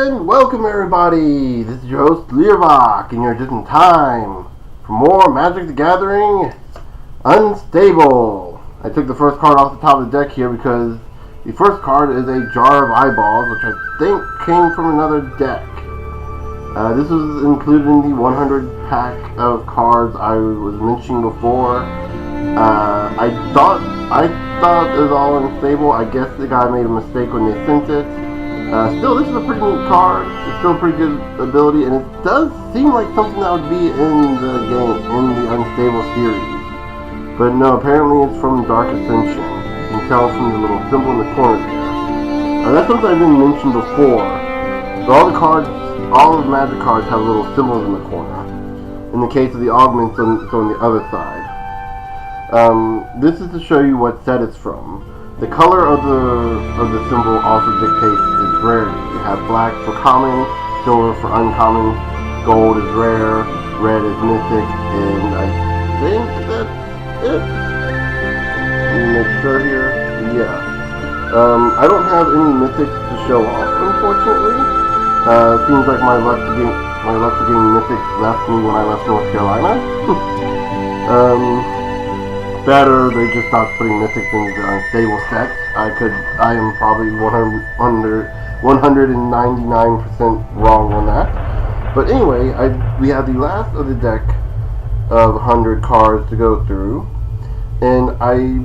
And welcome everybody! This is your host Lilith, and you're just in time for more Magic the Gathering Unstable. I took the first card off the top of the deck here because the first card is a Jar of Eyeballs, which I think came from another deck. This was included in the 100 pack of cards I was mentioning before. I thought it was all unstable. I guess the guy made a mistake when they sent it. Still, this is a pretty neat card. It's still a pretty good ability, and it does seem like something that would be in the game, in the Unstable series. But no, apparently it's from Dark Ascension. You can tell from the little symbol in the corner there. That's something I didn't mention before. So all of the Magic cards have little symbols in the corner. In the case of the Augments, it's on the other side. This is to show you what set it's from. The color of the symbol also dictates its rarity. You have black for common, silver for uncommon, gold is rare, red is mythic, and I think that's it. Let me make sure here. Yeah. I don't have any mythics to show off, unfortunately. Seems like my luck for getting mythics left me when I left North Carolina. Better, they just stopped putting mythics in the unstable sets. I am probably 199% wrong on that. But anyway, we have the last of the deck of 100 cards to go through, and I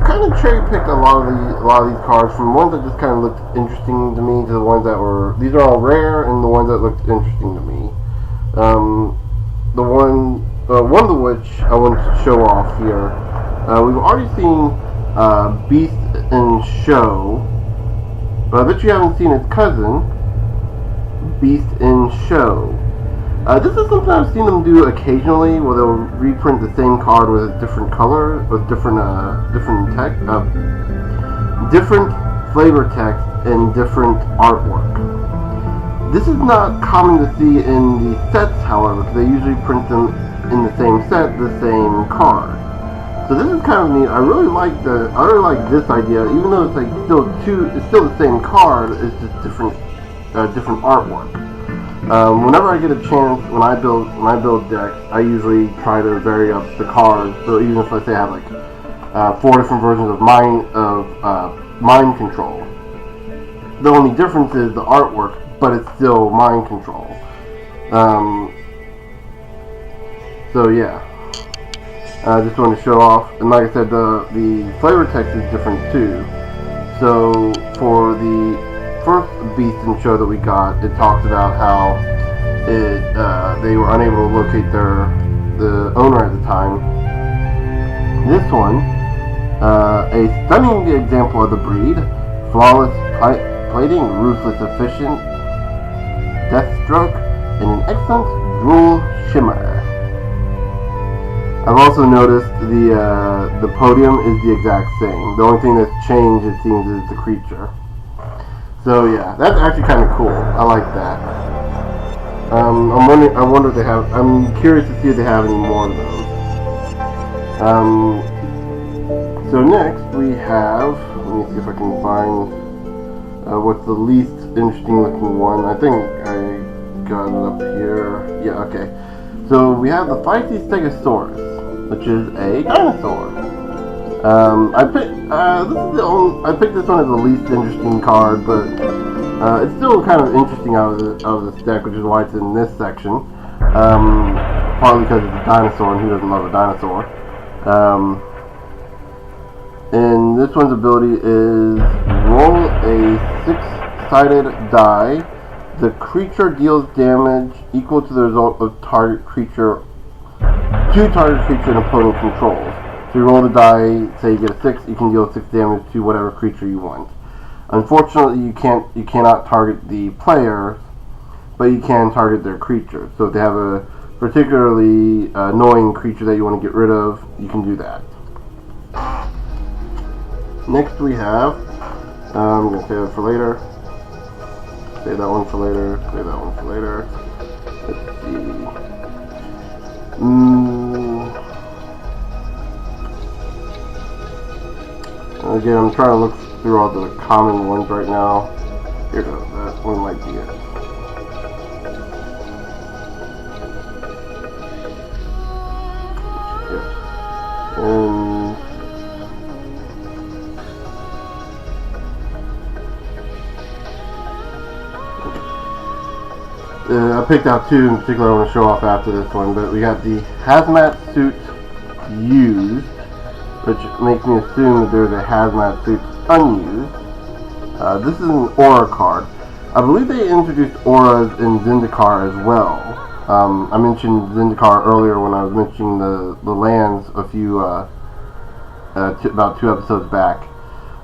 kind of cherry-picked a lot of these cards from ones that just kind of looked interesting to me to the ones that were, these are all rare, and the ones that looked interesting to me. One of which I wanted to show off here. We've already seen Beast in Show, but I bet you haven't seen its cousin, Beast in Show. This is something I've seen them do occasionally, where they'll reprint the same card with a different color, with different text, different flavor text, and different artwork. This is not common to see in the sets, however, because they usually print them in the same set, the same card. So this is kind of neat. I really like this idea, even though it's like it's still the same card. It's just different artwork. Whenever I get a chance, when I build decks, I usually try to vary up the cards. So even if, let's say, I have like 4 different versions of mind control, the only difference is the artwork, but it's still mind control. So yeah, I just wanted to show off, and like I said, the flavor text is different too. So for the first Beast in Show that we got, it talks about how they were unable to locate the owner at the time. This one, a stunning example of the breed, flawless plating, ruthless efficient, deathstroke, and an excellent jewel shimmer. I've also noticed the podium is the exact same. The only thing that's changed, it seems, is the creature. So yeah, that's actually kind of cool. I like that. I wonder if they have. I'm curious to see if they have any more of those. So next we have. Let me see if I can find what's the least interesting looking one. I think I got it up here. Yeah, okay. So we have the feisty Stegosaurus, which is a dinosaur. I picked this one as the least interesting card, but it's still kind of interesting out of this deck, which is why it's in this section. Partly because it's a dinosaur, and who doesn't love a dinosaur? And this one's ability is roll a 6-sided die. The creature deals damage equal to the result of target creature and opponent controls. So you roll the die, say you get a 6, you can deal 6 damage to whatever creature you want. Unfortunately, you cannot target the player, but you can target their creature. So if they have a particularly annoying creature that you want to get rid of, you can do that. Next we have, I'm going to save that for later. Save that one for later. Save that one for later. Let's see. Again, I'm trying to look through all the common ones right now. Here goes. That one might be it. Yeah. And I picked out two in particular I want to show off after this one, but we got the Hazmat Suit used, which makes me assume that there's a Hazmat Suit unused. This is an aura card. I believe they introduced auras in Zendikar as well. I mentioned Zendikar earlier when I was mentioning the lands a few, about 2 episodes back.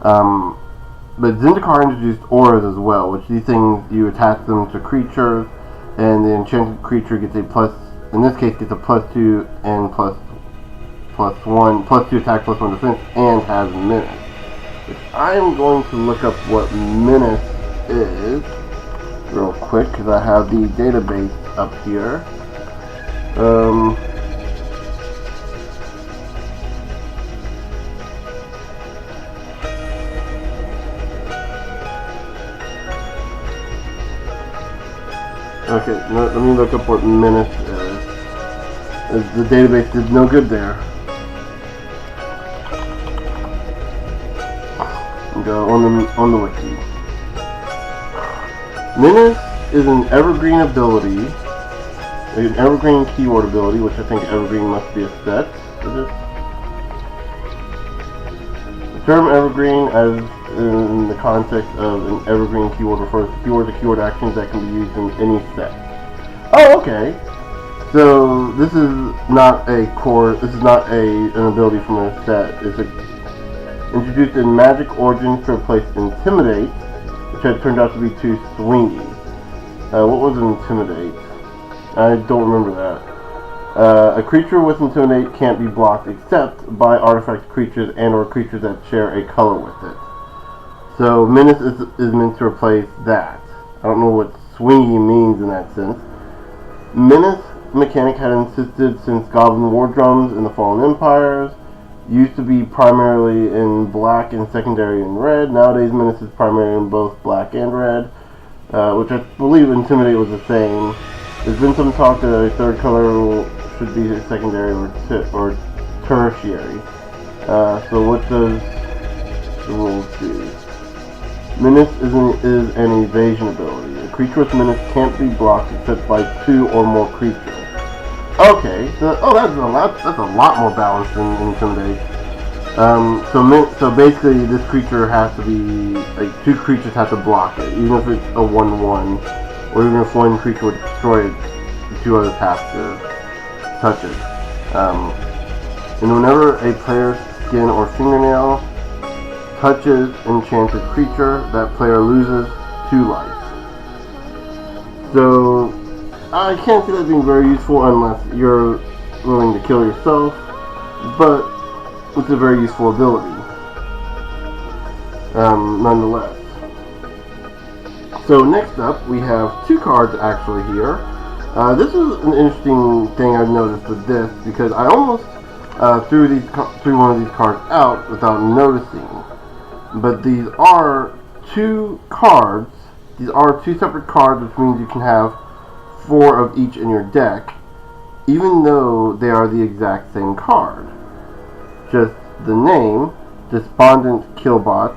But Zendikar introduced auras as well, which these things, you attach them to creatures, and the enchanted creature gets a plus, in this case, gets a +2 and +1, +2 attack, +1 defense, and has menace. Which I am going to look up what menace is real quick, because I have the database up here. Okay, let me look up what menace is. The database did no good there. Go on the wiki. Menace is an evergreen ability, an evergreen keyword ability, which I think evergreen must be a set. The term evergreen, as in the context of an evergreen keyword, refers to keywords or keyword actions that can be used in any set. Oh, okay. So this is not a core. This is not an ability from a set. It's introduced in Magic Origins to replace Intimidate, which had turned out to be too swingy. What was Intimidate? I don't remember that. A creature with Intimidate can't be blocked except by artifact creatures and or creatures that share a color with it. So Menace is meant to replace that. I don't know what swingy means in that sense. Menace mechanic had insisted since Goblin War Drums in the Fallen Empires. Used to be primarily in black and secondary in red. Nowadays Menace is primarily in both black and red, which I believe Intimidate was the same. There's been some talk that a third color should be secondary or tertiary. So what does the rules do? Menace is an evasion ability. A creature with Menace can't be blocked except by 2 or more creatures. Okay, so that's a lot more balanced than Intimidate. So basically, this creature has to be like 2 creatures have to block it, even if it's a 1/1, or even if one creature would destroy it, the 2 others have to touch it. And whenever a player's skin or fingernail touches enchanted creature, that player loses 2 life. So I can't see that being very useful unless you're willing to kill yourself, but it's a very useful ability, nonetheless. So next up, we have 2 cards actually here. This is an interesting thing I've noticed with this, because I almost threw one of these cards out without noticing. But these are 2 cards. These are 2 separate cards, which means you can have 4 of each in your deck, even though they are the exact same card. Just the name, Despondent Killbot,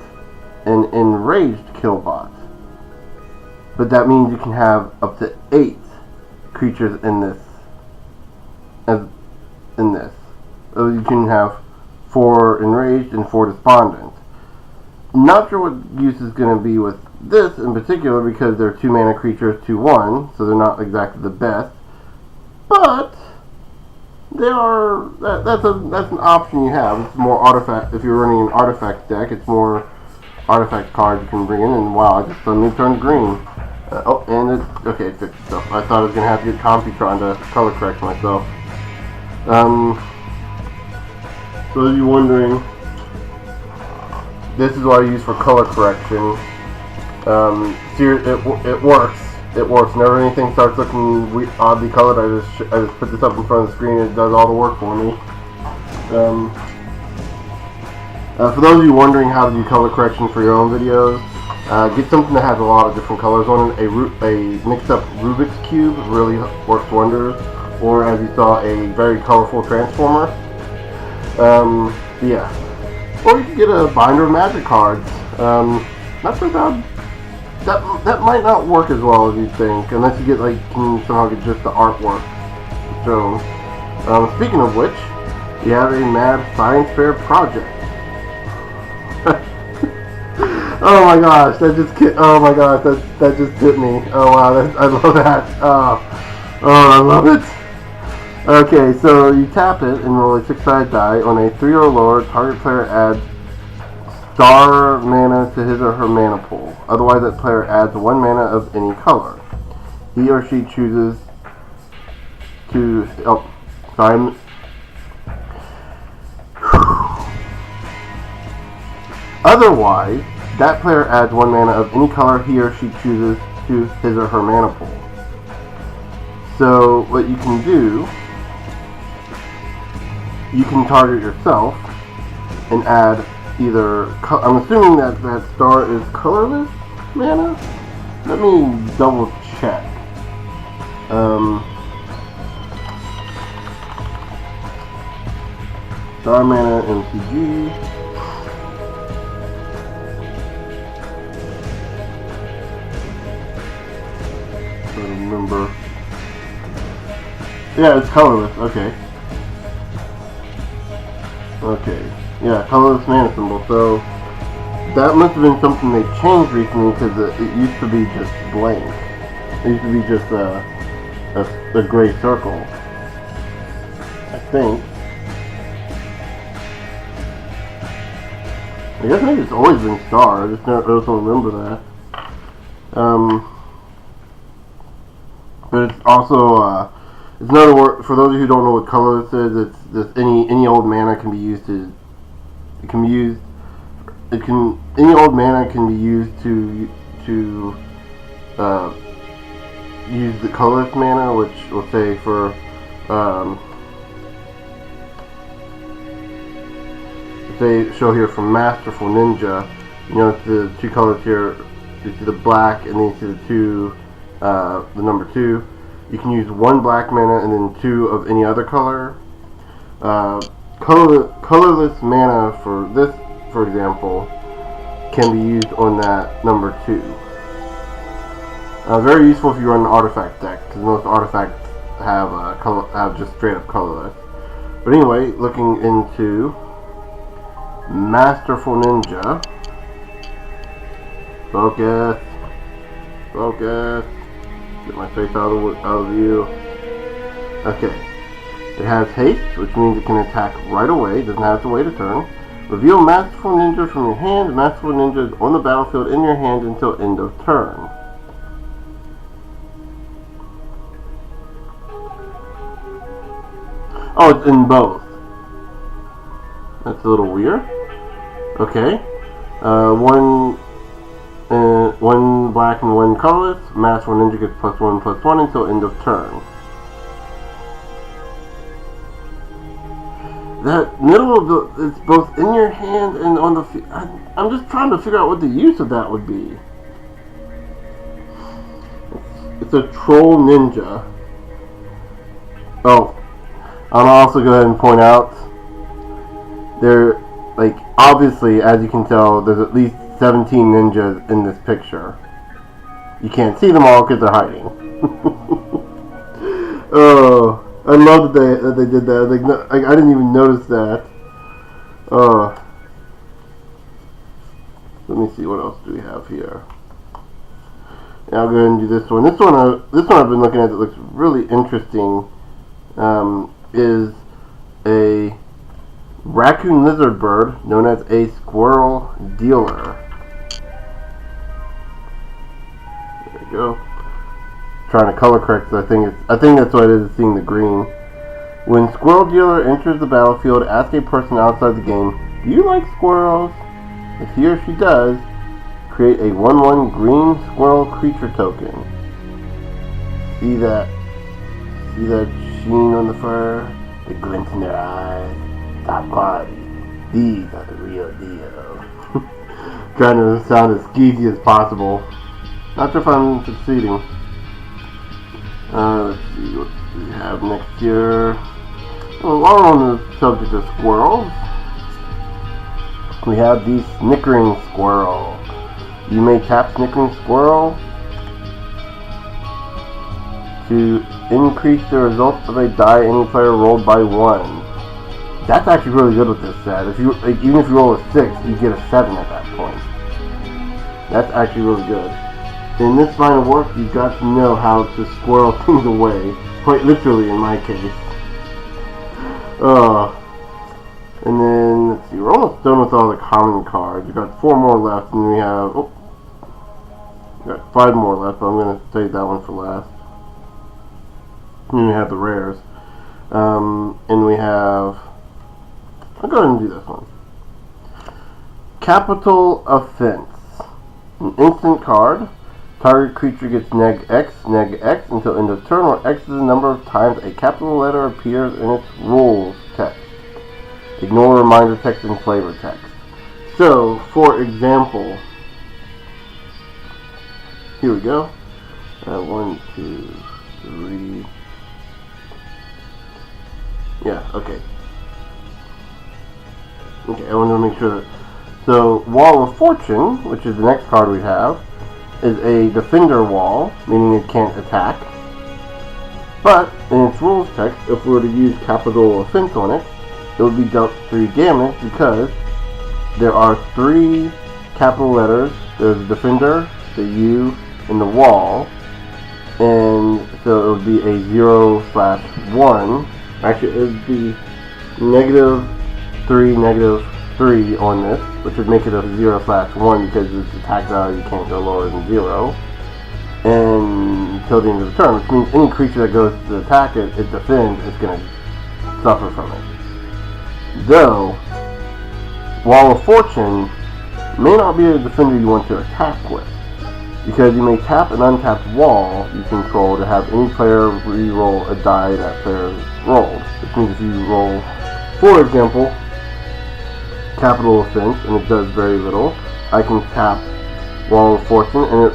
and Enraged Killbot. But that means you can have up to 8 creatures in this. So you can have 4 Enraged and 4 Despondent. Not sure what use is going to be with this in particular, because they're 2 mana creatures, 2/1, so they're not exactly the best. But they are. That's an option you have. It's more artifact. If you're running an artifact deck, it's more artifact cards you can bring in. And wow, I just suddenly turned green. And it's okay. It fixed itself. I thought I was gonna have to get Computron to color correct myself. So if you're wondering, this is what I use for color correction. It works. It works. Whenever anything starts looking oddly colored, I just put this up in front of the screen and it does all the work for me. For those of you wondering how to do color corrections for your own videos, Get something that has a lot of different colors on it. A mixed up Rubik's Cube really works wonders. Or as you saw, a very colorful transformer. Yeah. Or you can get a binder of magic cards. Not sure that might not work as well as you think, unless you get can somehow get just the artwork shown. Speaking of which, we have a Mad Science Fair project. Oh my gosh, that just hit me. Oh wow, I love that. Oh, I love it. Okay, so you tap it and roll a 6-sided die. On a 3 or lower, target player adds star mana to his or her mana pool. Otherwise, that player adds 1 mana of any color. He or she chooses to... Oh, sorry. Otherwise, that player adds 1 mana of any color he or she chooses to his or her mana pool. So, what you can do, you can target yourself and add either... I'm assuming that star is colorless mana? Let me double check. Star mana MTG. Remember. Yeah, it's colorless. Okay. Okay. Yeah, colorless mana symbol. So that must have been something they changed recently because it used to be just blank. It used to be just a gray circle. I think. I guess maybe it's always been star. I just don't remember that. But it's also it's another word for those of you who don't know what color this is. It's this any old mana can be used to. Any old mana can be used to use the colorless mana, which we'll say for say show here from Masterful Ninja. You notice the 2 colors here. You see the black, and then you see the 2. The number 2. You can use 1 black mana and then 2 of any other color. Colorless mana for this, for example, can be used on that number 2. Very useful if you run an artifact deck, because most artifacts have just straight up colorless. But anyway, looking into Masterful Ninja. Focus. Get my face out of view. Okay. It has haste, which means it can attack right away. It doesn't have to wait a turn. Reveal Masterful Ninja from your hand. Masterful Ninja is on the battlefield in your hand until end of turn. Oh, it's in both. That's a little weird. Okay. One black and 1 colorless. Masterful Ninja gets +1/+1 until end of turn. That middle of it's both in your hand and on the I'm just trying to figure out what the use of that would be. It's a troll ninja. Oh, I'll also go ahead and point out there, obviously, as you can tell, there's at least 17 ninjas in this picture. You can't see them all because they're hiding. Oh, I love that they did that. I didn't even notice that. Let me see, what else do we have here? Yeah, I'll go ahead and do this one. This one I've been looking at that looks really interesting. Is a raccoon lizard bird known as a Squirrel Dealer. There we go. Trying to color correct, so I think that's what it is, seeing the green. When Squirrel Dealer enters the battlefield, ask a person outside the game, do you like squirrels? If he or she does, create a 1/1 green squirrel creature token. See that sheen on the fur? The glint in their eyes? Top quality. These are the real deal. Trying to sound as skeezy as possible. Not sure if I'm succeeding. Let's see what we have next here. Well, while we're on the subject of squirrels, we have the Snickering Swirl. You may tap Snickering Swirl to increase the results of a die any player rolled by 1. That's actually really good with this set. If you even if you roll a 6, you get a 7 at that point. That's actually really good. In this line of work, you've got to know how to squirrel things away. Quite literally, in my case. And then, let's see, we're almost done with all the common cards. We've got 4 more left, and we have, we got 5 more left, but I'm going to save that one for last. And then we have the rares. And we have, I'll go ahead and do this one. Capital Offense. An instant card. Target creature gets neg X until end of turn, where X is the number of times a capital letter appears in its rules text. Ignore reminder text and flavor text. So, for example, here we go. 1, 2, 3. Yeah, okay. Okay, I want to make sure that. So, Wall of Fortune, which is the next card we have, is a defender wall, meaning it can't attack. But, in its rules text, if we were to use capital offense on it, it would be dealt 3 damage because there are 3 capital letters. There's the defender, the U, and the wall. And so it would be a 0/1. Actually, it would be -3 on this, which would make it a 0/1 because its attack value can't go lower than 0. And until the end of the turn, which means any creature that goes to attack it, it defends, it's going to suffer from it. Though, Wall of Fortune may not be a defender you want to attack with, because you may tap an untapped wall you control to have any player re-roll a die that player rolled. Which means if you roll, for example, Capital Offense, and it does very little, I can tap Wall of Fortune and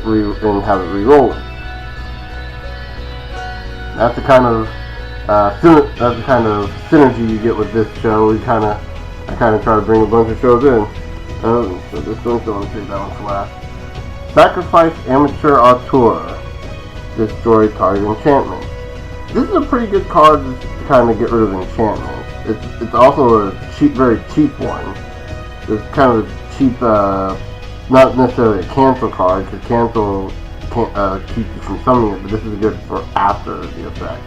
have it re-roll it. That's the kind of synergy you get with this show. I kind of try to bring a bunch of shows in. So this one, so I'll take that one for last. Sacrifice Amateur Auteur. Destroy target enchantment. This is a pretty good card to kind of get rid of enchantment. It's also a very cheap one. It's kind of a cheap, not necessarily a cancel card, because cancel can't keep you from summoning it, but this is good for after the effect.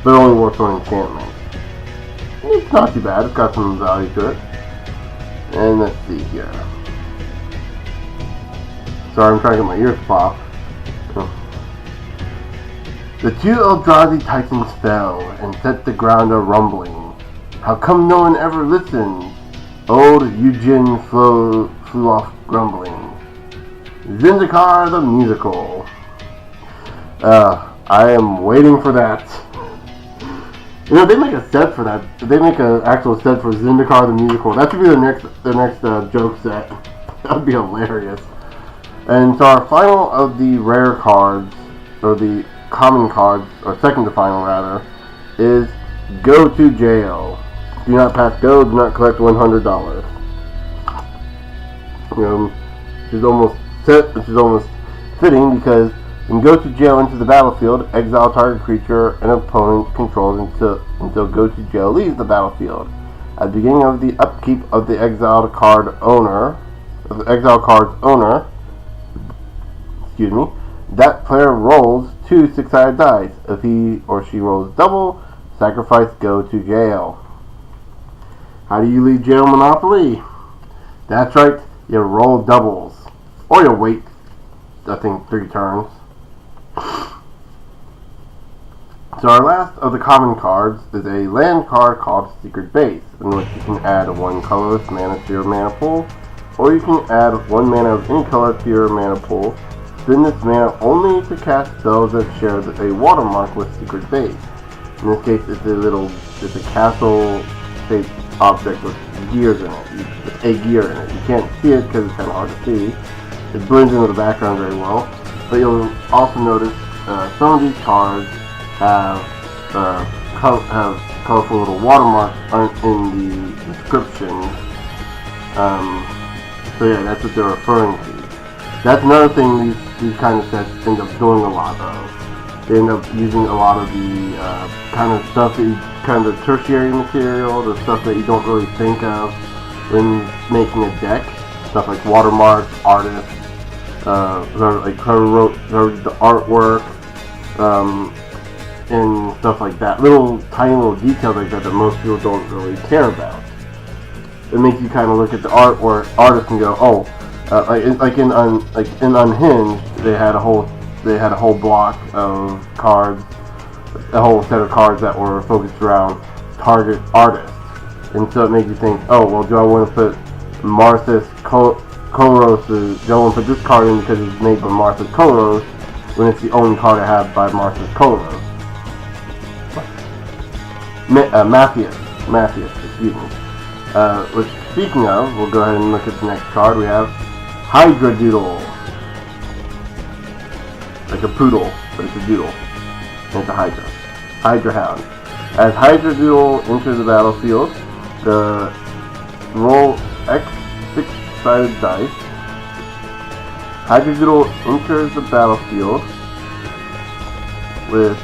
But it only works on enchantment. It's not too bad, it's got some value to it. And let's see here. Sorry, I'm trying to get my ears popped. The 2 Eldrazi Titans fell and set the ground a-rumbling. How come no one ever listened? Old Eugen flew off grumbling. Zendikar the Musical. I am waiting for that. You know, they make a set for that. They make an actual set for Zendikar the Musical. That should be the next joke set. That would be hilarious. And so our final of the rare cards, or the common cards, or second to final rather, is Go to Jail. Do not pass go, do not collect $100. Which is almost fitting because you can go to jail into the battlefield, exile target creature an opponent controls until Go to Jail leaves the battlefield. At the beginning of the upkeep of the exiled card's owner, that player rolls 2 6-sided dice. If he or she rolls double, sacrifice Go to Jail. How do you leave jail Monopoly? That's right, you roll doubles. Or you wait, I think, 3 turns. So our last of the common cards is a land card called Secret Base, in which you can add 1 colorless mana to your mana pool, or you can add 1 mana of any color to your mana pool. Spend this mana only to cast spells that share a watermark with Secret Base. In this case, it's a castle-shaped object with gears in it. A gear in it. You can't see it because it's kind of hard to see. It blends into the background very well. But you'll also notice some of these cards have colorful little watermarks in the description. So yeah, that's what they're referring to. That's another thing these kind of sets end up doing a lot of. They end up using a lot of the kind of stuff kind of the tertiary material, the stuff that you don't really think of when making a deck. Stuff like watermarks, artists, whoever wrote the artwork, and stuff like that. Tiny little details like that most people don't really care about. It makes you kind of look at the artist and go, oh, like in Unhinged, they had a whole block of cards, a whole set of cards that were focused around target artists, and so it makes you think, oh, well, do I want to put Marthas Koros? Do I want to put this card in because it's made by Marthas Koros when it's the only card I have by Marthas Koros? Matthias, excuse me. Which, speaking of, we'll go ahead and look at the next card. We have Hydra Doodle. Like a poodle, but it's a doodle. And it's a Hydra. Hydra Hound. As Hydra Doodle enters the battlefield, roll X 6-sided dice. Hydra Doodle enters the battlefield with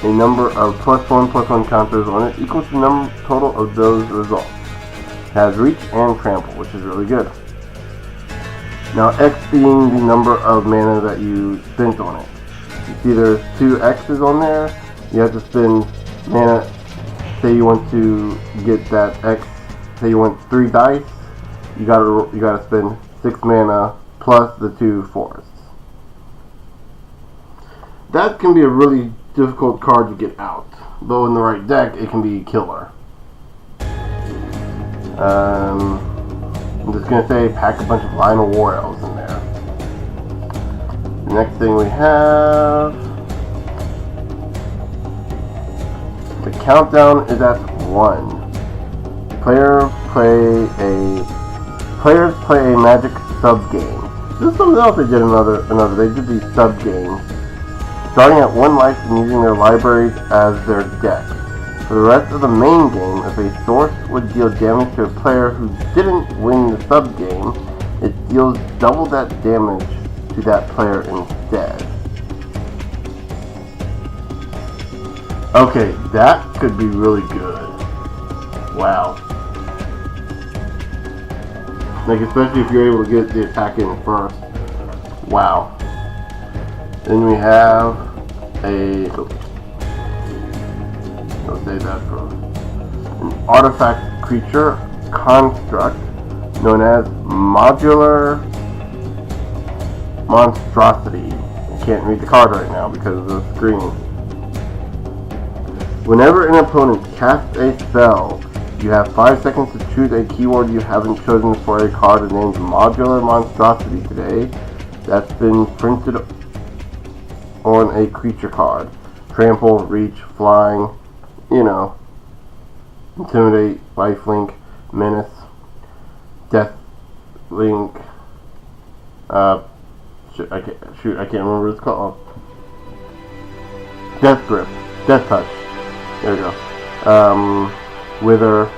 a number of +1/+1 counters on it equal to the total of those results. It has reach and trample, which is really good. Now, X being the number of mana that you spent on it. You see there's 2 X's on there. You have to spend mana. Say you want to get that X. Say you want 3 dice. You gotta spend 6 mana plus the 2 forests. That can be a really difficult card to get out, though in the right deck it can be killer. I'm just gonna say pack a bunch of Lionel War Elves in there. The next thing we have, the countdown is at 1. Players play a magic sub game. This is something else they did. They did these sub games, starting at 1 life and using their libraries as their deck. For the rest of the main game, if a source would deal damage to a player who didn't win the sub game, it deals double that damage to that player instead. Okay, that could be really good. Wow. Like, especially if you're able to get the attack in first. Wow. Then we have I'll say that first. An artifact creature construct known as Modular Monstrosity. I can't read the card right now because of the screen. Whenever an opponent casts a spell, you have 5 seconds to choose a keyword you haven't chosen for a card named Modular Monstrosity today that's been printed on a creature card. Trample, reach, flying, intimidate, lifelink, menace, deathlink, I can't remember what it's called. Death grip, death touch. There we go. Wither.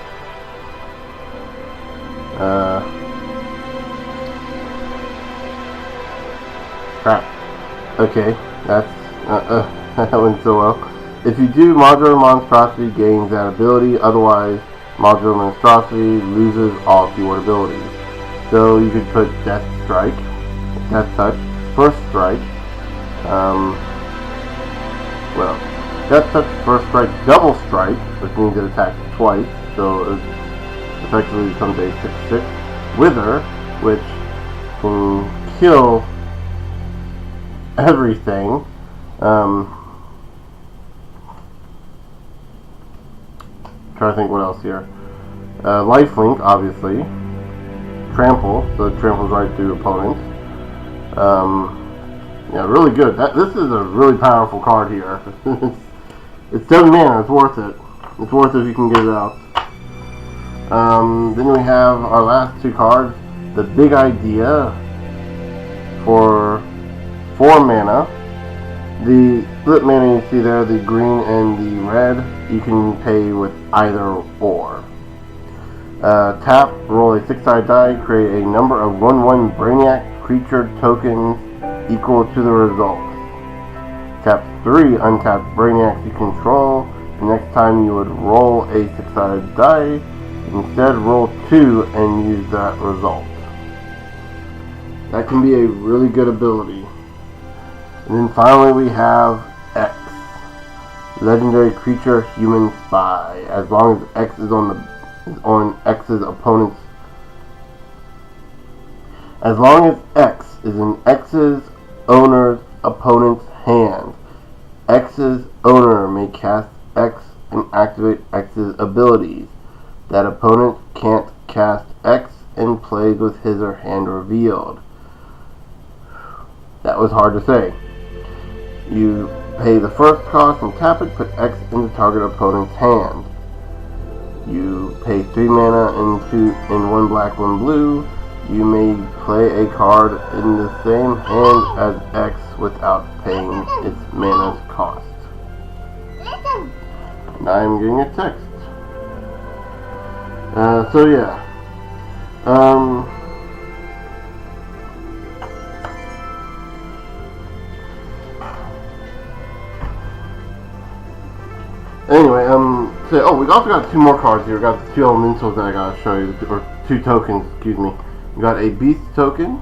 Crap. Okay, that's that went so well. If you do, Modular Monstrosity gains that ability. Otherwise, Modular Monstrosity loses all keyword abilities. So you could put Death Strike, Death Touch, First Strike. Death Touch, First Strike, Double Strike, which means it attacks twice. So it effectively becomes a 6/6. Wither, which can kill everything. Trying to think what else here. Lifelink, obviously. Trample, so it tramples right through opponents. Yeah, really good. This is a really powerful card here. It's 7 mana. It's worth it. It's worth it if you can get it out. Then we have our last two cards. The Big Idea for 4 mana. The split mana you see there, the green and the red, you can pay with either or. Tap, roll a 6-sided die, create a number of 1/1 Brainiac creature tokens equal to the result. Tap 3 untapped Brainiacs you control. The next time you would roll a 6-sided die, instead roll 2 and use that result. That can be a really good ability. And then finally we have X. Legendary creature, human spy. As long as X is on X's opponent's. As long as X is in X's owner's opponent's hand, X's owner may cast X and activate X's abilities. That opponent can't cast X and plays with his or hand revealed. That was hard to say. You pay the first cost and tap it, put X in the target opponent's hand. You pay 3 mana in 1 black, 1 blue. You may play a card in the same hand as X without paying its mana's cost. And I am getting a text. So yeah. Anyway, so, we also got 2 more cards here. We got the 2 elementals that I gotta show you, or 2 tokens, excuse me. We got a beast token,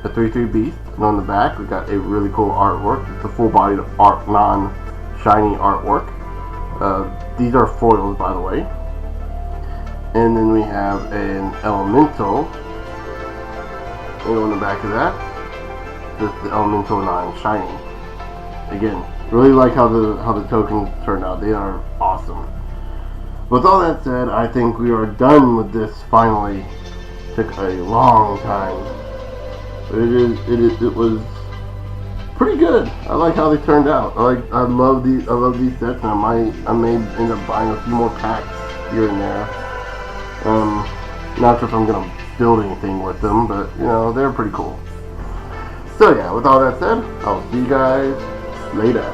a 3/3 beast, and on the back we got a really cool artwork. It's a full-bodied art, non-shiny artwork. These are foils, by the way. And then we have an elemental, and on the back of that, just the elemental non-shiny. Again, really like how the tokens turned out. They are awesome. With all that said, I think we are done with this finally. Took a long time. But it was pretty good. I like how they turned out. I love these sets, and I may end up buying a few more packs here and there. Not sure if I'm gonna build anything with them, but you know, they're pretty cool. So yeah, with all that said, I'll see you guys later.